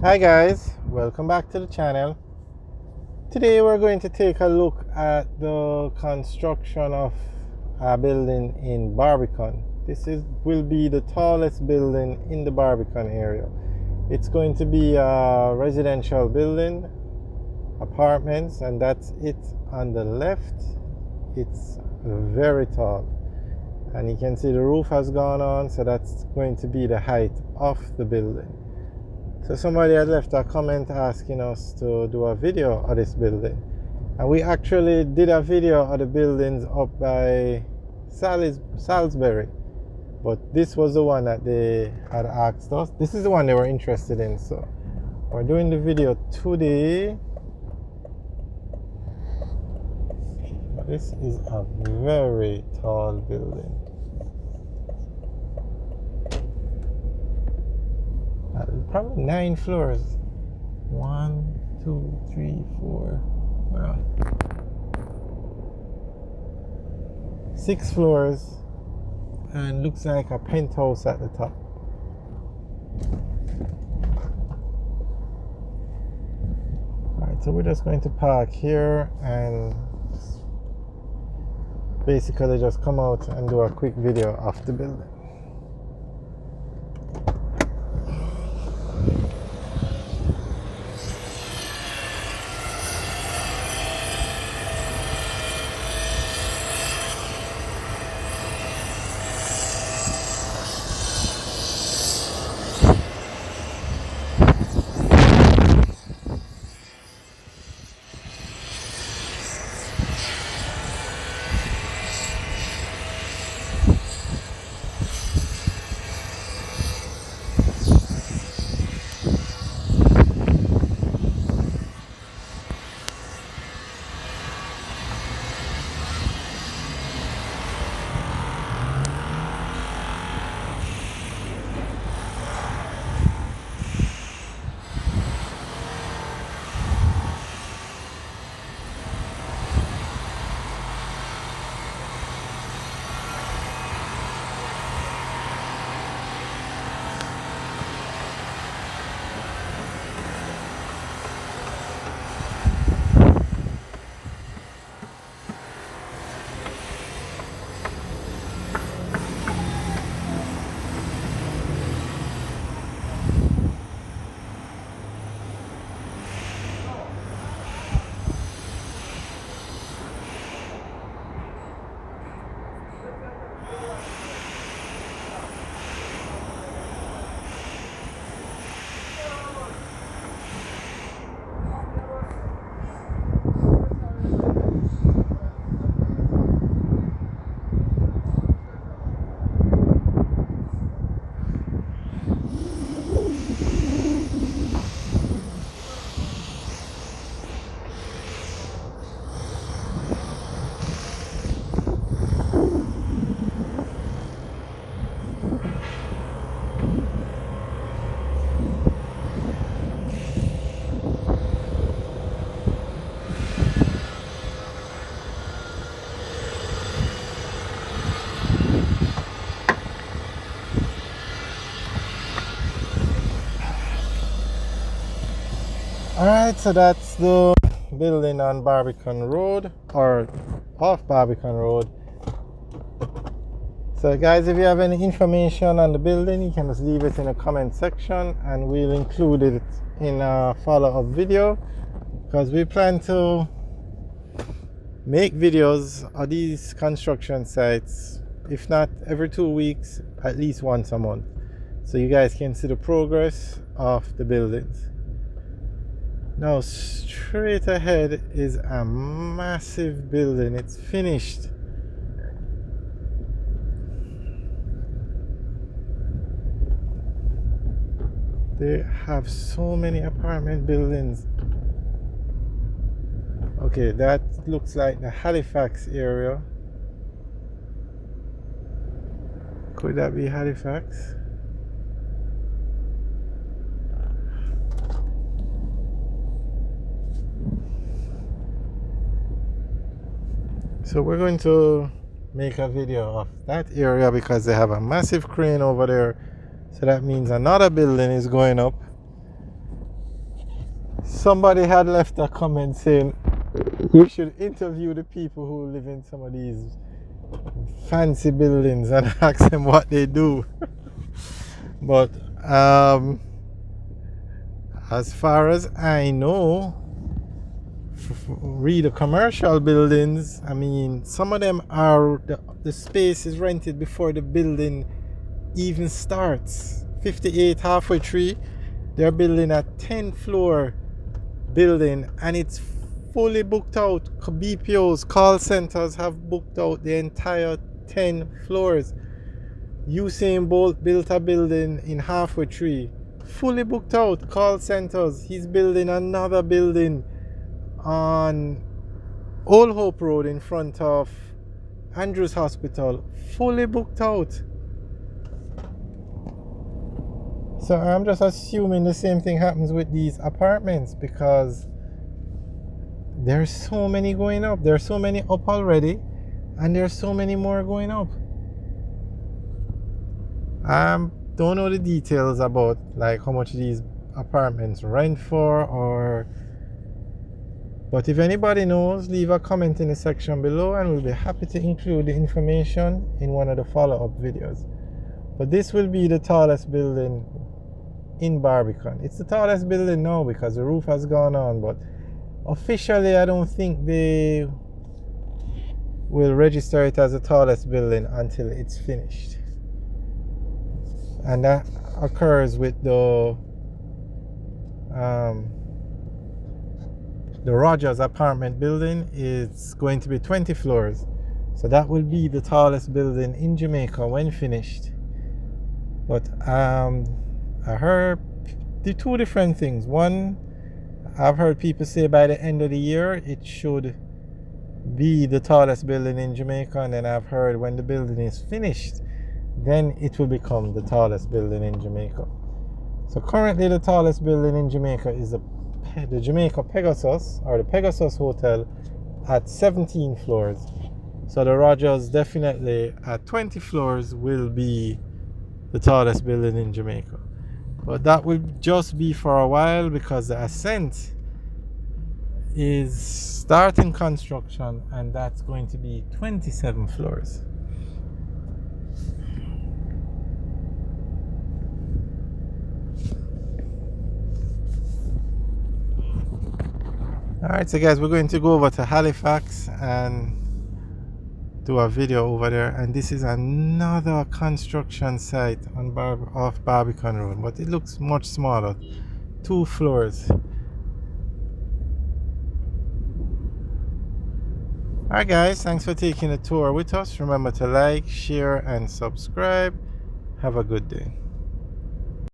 Hi guys, welcome back to the channel. Today we're going to take a look at the construction of a building in Barbican. Will be the tallest building in the Barbican area. It's going to be a residential building, apartments, and that's it on the left. It's very tall, and you can see the roof has gone on, so that's going to be the height of the building. So somebody had left a comment asking us to do a video of this building, and we actually did a video of the buildings up by Salisbury, but this was the one that they had asked us. This is the one they were interested in, so we're doing the video today. This is a very tall building. Probably 9 floors. 1, 2, 3, 4. Well, 6 floors, and looks like a penthouse at the top. Alright, so we're just going to park here and basically just come out and do a quick video of the building. Alright, so that's the building on Barbican Road, or off Barbican Road. So guys, if you have any information on the building, you can just leave it in the comment section and we'll include it in a follow-up video, because we plan to make videos of these construction sites, if not every 2 weeks, at least once a month, so you guys can see the progress of the buildings. Now straight ahead is a massive building. It's finished. They have so many apartment buildings. Okay, that looks like the Halifax area. Could that be Halifax? So we're going to make a video of that area because they have a massive crane over there, so that means another building is going up. Somebody had left a comment saying we should interview the people who live in some of these fancy buildings and ask them what they do. But as far as I know, read the commercial buildings, I mean, some of them are the space is rented before the building even starts. 58 halfway tree, they're building a 10-floor building and it's fully booked out. BPOs, call centers have booked out the entire 10 floors. Usain Bolt built a building in halfway tree, fully booked out. Call centers, he's building another building on Old Hope Road in front of Andrews Hospital, fully booked out. So I'm just assuming the same thing happens with these apartments because there's so many going up. There's so many up already and there's so many more going up. I don't know the details about like how much these apartments rent for, or but if anybody knows, leave a comment in the section below and we'll be happy to include the information in one of the follow-up videos. But this will be the tallest building in Barbican. It's the tallest building now because the roof has gone on, but officially I don't think they will register it as the tallest building until it's finished. And that occurs with the Rogers apartment building. Is going to be 20 floors, so that will be the tallest building in Jamaica when finished. But I heard the two different things. One, I've heard people say by the end of the year it should be the tallest building in Jamaica, and then I've heard when the building is finished, then it will become the tallest building in Jamaica. So currently the tallest building in Jamaica is the Jamaica Pegasus, or the Pegasus Hotel, at 17 floors. So the Rogers definitely at 20 floors will be the tallest building in Jamaica. But that will just be for a while because the Ascent is starting construction and that's going to be 27 floors. Alright, so guys, we're going to go over to Halifax and do a video over there, and this is another construction site on off Barbican Road, but it looks much smaller, 2 floors. Alright guys, thanks for taking a tour with us. Remember to like, share and subscribe. Have a good day.